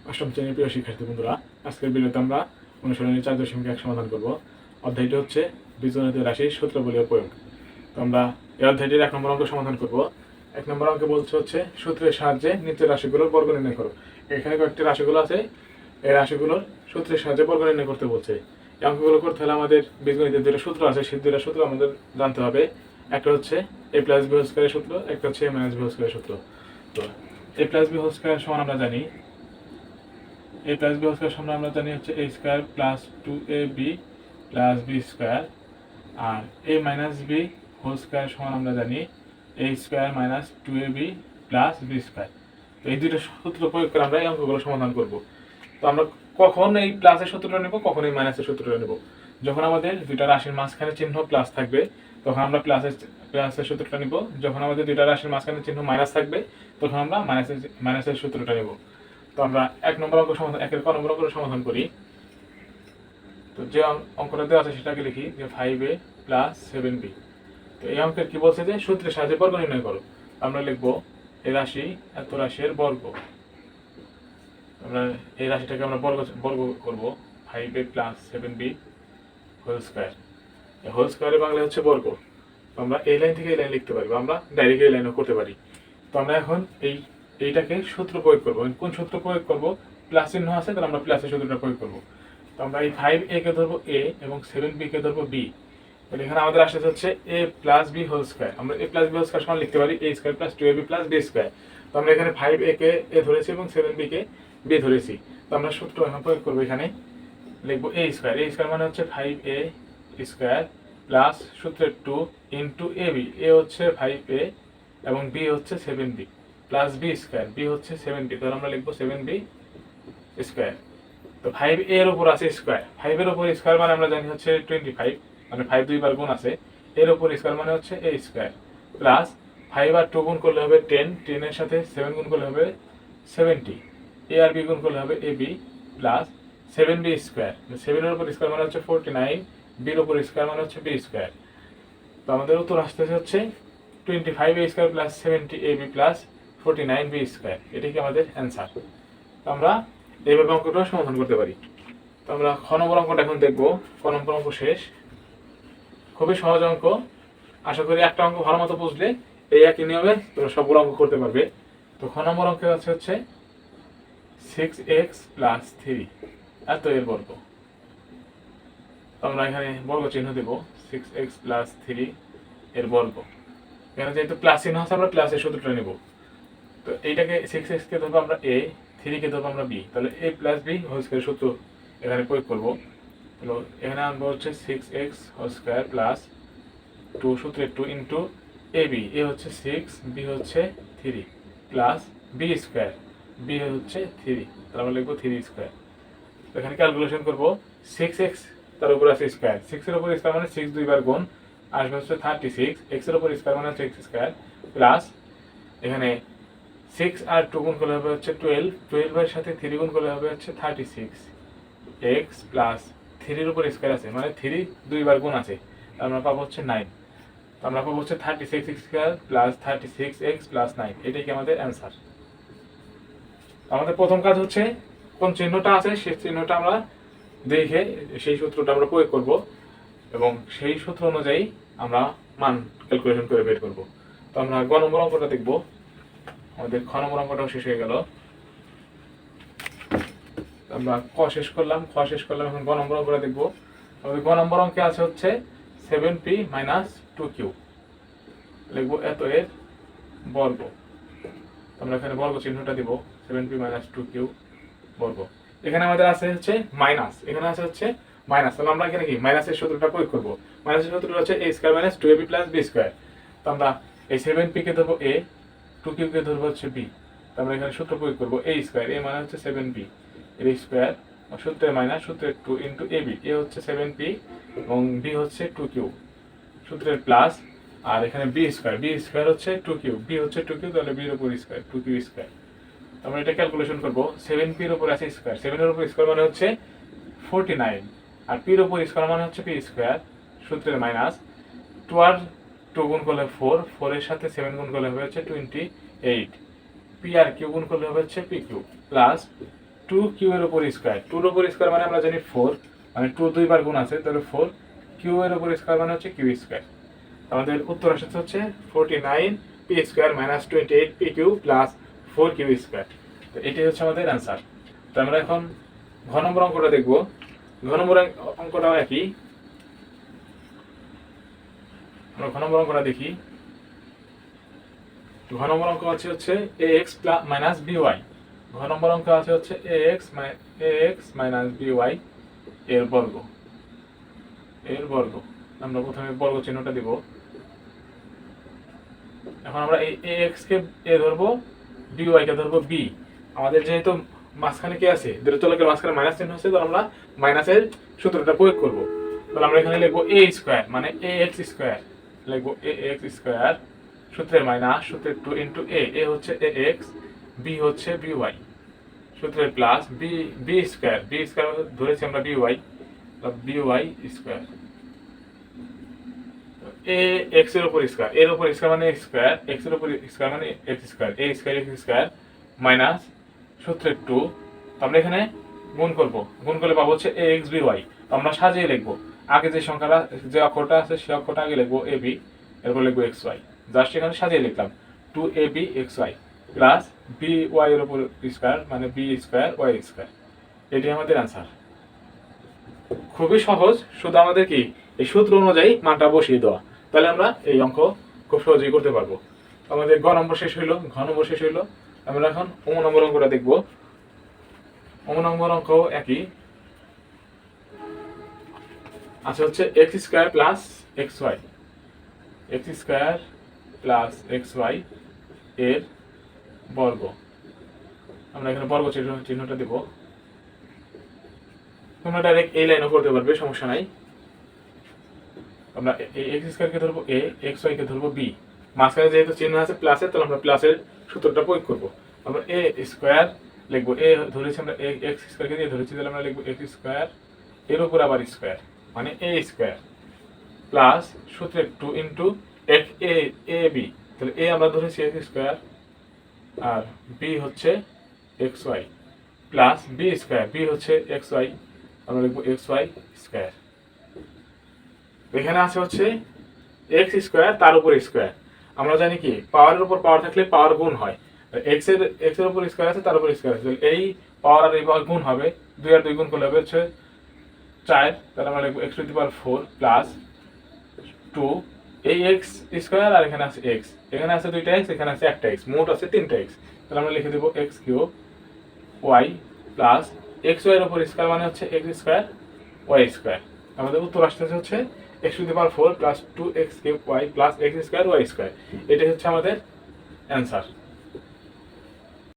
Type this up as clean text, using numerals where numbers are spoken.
অষ্টম শ্রেণীর প্রিয় শিক্ষার্থী বন্ধুরা, আজকের ভিডিওতে আমরা অনুশীলনী 4.1 সমাধান করব। অধ্যায়টি হচ্ছে বীজগণিতীয় রাশির সূত্রাবলী ও প্রয়োগ। তো আমরা এই অধ্যায়টির 1 নম্বর অঙ্ক সমাধান করব। 1 নম্বর অঙ্কে বলছে হচ্ছে সূত্রের সাহায্যে নিচের রাশিগুলোর বর্গ নির্ণয় করো। এখানে কয়েকটি রাশিগুলো আছে, এই রাশিগুলোর সূত্রের সাহায্যে বর্গ নির্ণয় করতে বলছে। এই অঙ্কগুলো করতে হলে আমাদের বীজগণিতের দুটো সূত্র আছে, সেই দুটো সূত্র আমাদের জানতে হবে। একটা হচ্ছে a প্লাস b হোল স্কয়ারের সূত্র, একটা হচ্ছে a মাইনাস b হোল স্কয়ারের সূত্র। তো a plus b whole square সমান আমরা জানি a plus b whole square সমান আমরা জানি হচ্ছে a square plus 2ab plus b square, আর a minus b whole square সমান আমরা জানি a square minus 2ab plus b square. তো এই দুটো সূত্র প্রয়োগ করে আমরা এই অঙ্কগুলো সমাধান করব। তো আমরা কখন এই প্লাসের সূত্রটা নেব, কখন এই মাইনাসের সূত্রটা নেব? যখন আমাদের দুইটা রাশির মাঝখানে চিহ্ন প্লাস থাকবে তখন আমরা প্লাসের সূত্রটা নিব। যখন আমাদের দুইটা রাশির মাঝখানে চিহ্ন মাইনাস থাকবে তখন আমরা মাইনাসের সূত্রটা নেব। তো আমরা 1 নম্বর অঙ্ক সমাধান, 1 নম্বর অঙ্ক সমাধান করি। তো যে অঙ্কটা দেওয়া আছে সেটাকে লিখি যে 5a প্লাস 7b। তো এই অঙ্কের কি বলছে যে সূত্রের সাহায্যে বর্গ নির্ণয় করো। আমরা লিখব এই রাশি এত রাশির বর্গ। আমরা এই রাশিটাকে আমরা বর্গ করব 5a plus 7b whole square. এই হোল স্কয়ারের বাংলা হচ্ছে বর্গ। তো আমরা এই লাইন থেকে এই লাইন লিখতে পারি, আমরা ডাইরেক্ট এই লাইনও করতে পারি। তো আমরা এখন এইটাকে সূত্র প্রয়োগ করব। কোন সূত্র প্রয়োগ করব? প্লাস চিহ্ন আছে, তাহলে আমরা প্লাসের সূত্রটা প্রয়োগ করব। তো আমরা এই 5a কে ধরবো a এবং 7b কে ধরবো b। তাহলে এখানে আমাদের আসছে হচ্ছে a plus b whole square. আমরা a plus b whole square সমান লিখতে পারি a square plus 2ab plus b square. তো আমরা এখানে 5a কে a ধরেছি এবং 7b কে b ধরেছি। তো আমরা সূত্র এখন প্রয়োগ করব। এখানে লিখব a স্কয়ার মানে হচ্ছে 5a স্কয়ার প্লাস সূত্রের 2 ইনটু ab। a হচ্ছে 5a এবং b হচ্ছে 7b plus b square, b হচ্ছে 7b। তাহলে আমরা লিখব 7b স্কয়ার। তো 5a এর উপর আছে স্কয়ার, 5 এর উপর স্কয়ার মানে আমরা জানি হচ্ছে 25, মানে 5 দুইবার গুণ আছে, এর উপর স্কয়ার মানে হচ্ছে a স্কয়ার প্লাস 5 আর 2 গুণ করলে হবে 10, 10 এর সাথে 7 গুণ করলে হবে 70, a আর b গুণ করলে হবে ab প্লাস 7b স্কয়ার। 7 এর উপর স্কয়ার মানে হচ্ছে 49, b এর উপর স্কয়ার মানে হচ্ছে b স্কয়ার। তো আমাদের উত্তর আসতেছে হচ্ছে 25a square plus 70ab plus 49b square. এটাই কি আমাদের অ্যান্সার। তো আমরা এইভাবে অঙ্কটা সমাধান করতে পারি। তো আমরা খ নম্বর অঙ্কটা এখন দেখব। ক নম্বর অঙ্ক শেষ, খুবই সহজ অঙ্ক। আশা করি একটা অঙ্ক ভালো মতো বুঝলে এই একই নিয়মে তোমরা সবগুলো অঙ্ক করতে পারবে। তো খ নম্বর অঙ্কে হচ্ছে 6x প্লাস 3 এত এর বর্গ। তো আমরা এখানে বর্গ চিহ্ন দেব 6x প্লাস 3 এর বর্গ। এখানে যেহেতু প্লাস চিহ্ন আছে আমরা প্লাসের সূত্রটা নেব। তো এইটাকে 6x কে ধরবো আমরা a, 3 কে ধরবো আমরা b। তাহলে a plus b whole square সূত্র এখানে প্রয়োগ করব। তাহলে এখানে আনবো হচ্ছে 6x হোল স্কয়ার প্লাস 2 সূত্রের 2 ইনটু ab। a হচ্ছে 6, b হচ্ছে 3 প্লাস b স্কয়ার, b হচ্ছে 3। তাহলে আমরা লিখবো 3 স্কয়ার। এখানে ক্যালকুলেশন করব 6x তার উপর আছে স্কয়ার, 6 এর উপর স্কয়ার মানে 6 দুইবার গুণ আসবে হচ্ছে 36, x এর উপর স্কয়ার মানে হচ্ছে x স্কয়ার প্লাস এখানে 6 আর 2 গুণ করলে হবে হচ্ছে 12, 12 এর সাথে 3 গুণ করলে হবে হচ্ছে 36 x প্লাস 3 এর উপর স্কয়ার আছে মানে 3 দুইবার গুণ আছে, আমরা পাবো হচ্ছে 9। তো আমরা পাবো হচ্ছে 36 স্কয়ার প্লাস 36x প্লাস 9। এটাই কি আমাদের অ্যান্সার। আমাদের প্রথম কাজ হচ্ছে কোন চিহ্নটা আছে সেই চিহ্নটা আমরা দেখে সেই সূত্রটা আমরা প্রয়োগ করব এবং সেই সূত্র অনুযায়ী আমরা মান ক্যালকুলেশন করে বের করব। তো আমরা গ নম্বর অঙ্কটা দেখব। আমাদের খ নম্বর অঙ্কটাও শেষ হয়ে গেল। আমরা ক শেষ করলাম, খ শেষ করলাম, এখন গ নম্বর অঙ্কটা দেখব। আমাদের গ নম্বর অঙ্কে আছে হচ্ছে 7p মাইনাস 2q। লিখবো এত এর বর্গ। আমরা এখানে বর্গ চিহ্নটা দিব 7p মাইনাস 2q বর্গ। এখানে আমাদের আছে হচ্ছে মাইনাস, এখানে আছে হচ্ছে মাইনাস। তাহলে আমরা এখানে কি মাইনাসের সূত্রটা প্রয়োগ করব। মাইনাসের সূত্রটা হচ্ছে a square minus 2ab plus b square. তো আমরা এই 7p কে ধরবো a, 2q কে ধরবো হচ্ছে b। তো আমরা এখানে সূত্র প্রয়োগ করব a স্কয়ার, a মানে হচ্ছে 7p এর স্কয়ার সূত্রের মাইনাস সূত্রের 2 ইনটু ab। a হচ্ছে 7p এবং b হচ্ছে 2q সূত্রের প্লাস, আর এখানে b স্কয়ার হচ্ছে 2q, b হচ্ছে 2q, তাহলে b এর উপর স্কয়ার 2q স্কয়ার। আমরা এটা ক্যালকুলেশন করব। 7p এর উপর আছে স্কয়ার, 7 এর উপর স্কয়ার মানে হচ্ছে 49, আর p এর উপর স্কয়ার মানে হচ্ছে p স্কয়ার সূত্রের মাইনাস 2 আর 2 গুণ করলে 4, 4 এর সাথে 7 গুণ করলে হবে হচ্ছে 28, p আর q গুণ করলে হবে হচ্ছে p Q plus two Q এর উপর স্কোয়ার, টুর উপর স্কোয়ার মানে আমরা জানি 4, মানে 2 দুইবার গুণ আছে, তাহলে 4 কিউ এর উপর স্কোয়ার মানে হচ্ছে কিউ স্কোয়ার। আমাদের উত্তর আসছে হচ্ছে 49 P square minus 28 P Q plus 4 Q square. তো এটাই হচ্ছে আমাদের অ্যান্সার। তো আমরা এখন ঘ নম্বর অঙ্কটা দেখব। ঘ নম্বর অঙ্কটাও একই, আমরা ঘ নম্বর অঙ্কটা দেখি। ঘ নম্বর অঙ্ক আছে হচ্ছে ax মাইনাস by। ঘ নম্বর অঙ্ক আছে হচ্ছে ax মাইনাস by এর বর্গ, এর বর্গ। আমরা প্রথমে বর্গ চিহ্নটা দিব। এখন আমরা এই ax কে a ধরবো, by কে ধরবো b। আমাদের যেহেতু মাঝখানে কি আছে, দুটো চলকের মাঝখানে মাইনাস চিহ্ন আছে, তাহলে আমরা মাইনাসের সূত্রটা প্রয়োগ করব। তাহলে আমরা এখানে লিখবো a স্কয়ার মানে ax স্কয়ার, লিখবো ax স্কয়ার সূত্রের মাইনাস সূত্রের 2 ইনটু a হচ্ছে ax, b হচ্ছে by সূত্রের প্লাস b স্কয়ার ধরেছি আমরা by স্কয়ার a x এর উপর স্কয়ার, এর উপর স্কয়ার মানে স্কয়ার, x এর উপর স্কয়ার মানে x square, a square x square minus সূত্রের 2। আমরা এখানে গুণ করব, গুণ করলে পাবো হচ্ছে ax by। আমরা সাজিয়ে লিখবো, আগে যে সংখ্যাটা যে অক্ষরটা আছে সেই অক্ষরটা আগে লিখবো ab, এরপর লিখবো xy। জাস্ট এখানে সাজিয়ে লিখলাম 2ab xy প্লাস by এর উপর স্কয়ার মানে b স্কয়ার y স্কয়ার। এটি আমাদের অ্যান্সার। খুবই সহজ, শুধু আমাদের কি এই সূত্র অনুযায়ী মানটা বসিয়ে দেওয়া, তাহলে আমরা এই অঙ্ক খুব সহজেই করতে পারবো। আমাদের গ নম্বর শেষ হইলো, ঘ নম্বর শেষ হইলো। আমরা এখন ও নম্বর অঙ্কটা দেখবো। ও নম্বর অঙ্ক একই আছে হচ্ছে X square plus X Y, X square plus X Y এর বর্গ। আমরা এখানে বর্গ চিহ্নটা দেব। তোমরা ডাইরেক্ট এই লাইনও করতে পারবে, সমস্যা নাই। আমরা এই এক্স স্কয়ার কে ধরবো a, এক্স ওয়াই কে ধরবো b। মাঝখানে যেহেতু চিহ্ন আছে প্লাসের, তাহলে আমরা প্লাসের সূত্রটা প্রয়োগ করব। আমরা a স্কয়ার লিখবো, a ধরেছি আমরা এক্স স্কয়ার কে দিয়ে ধরেছি, তাহলে আমরা লিখবো এক্স স্কয়ার এর উপর আবার স্কয়ার মানে a স্কয়ার প্লাস সূত্রের 2 ইনটু ab। তাহলে a আমরা ধরেছি এক্স স্কয়ার আর b হচ্ছে X Y plus b square, b হচ্ছে এক্স ওয়াই, আমরা লিখবো এক্স ওয়াই স্কয়ার। এখানে আছে হচ্ছে এক্স স্কয়ার তার উপর স্কয়ার। আমরা জানি কি পাওয়ারের উপর পাওয়ার থাকলে পাওয়ার গুণ হয়, এক্স এর উপর স্কয়ার আছে তার উপর স্কয়ার আছে, এই পাওয়ার আর এই পাওয়ার গুণ হবে, 2 আর 2 গুণ করলে হবে হচ্ছে 4। তাহলে আমরা লিখবো x to the power 4 plus 2 এই এক্স স্কয়ার আর এখানে আছে এক্স, এখানে আছে 2টা এক্স, এখানে আছে একটা এক্স, মোট আছে 3টা এক্স। তাহলে আমরা লিখে দেব X cube Y plus X Y এর উপর স্কয়ার মানে হচ্ছে এক্স স্কয়ার ওয়াই স্কয়ার। আমাদের উত্তর আসতেছে হচ্ছে x to the power 4 plus 2x cube y plus x square y square. এটাই হচ্ছে আমাদের অ্যান্সার।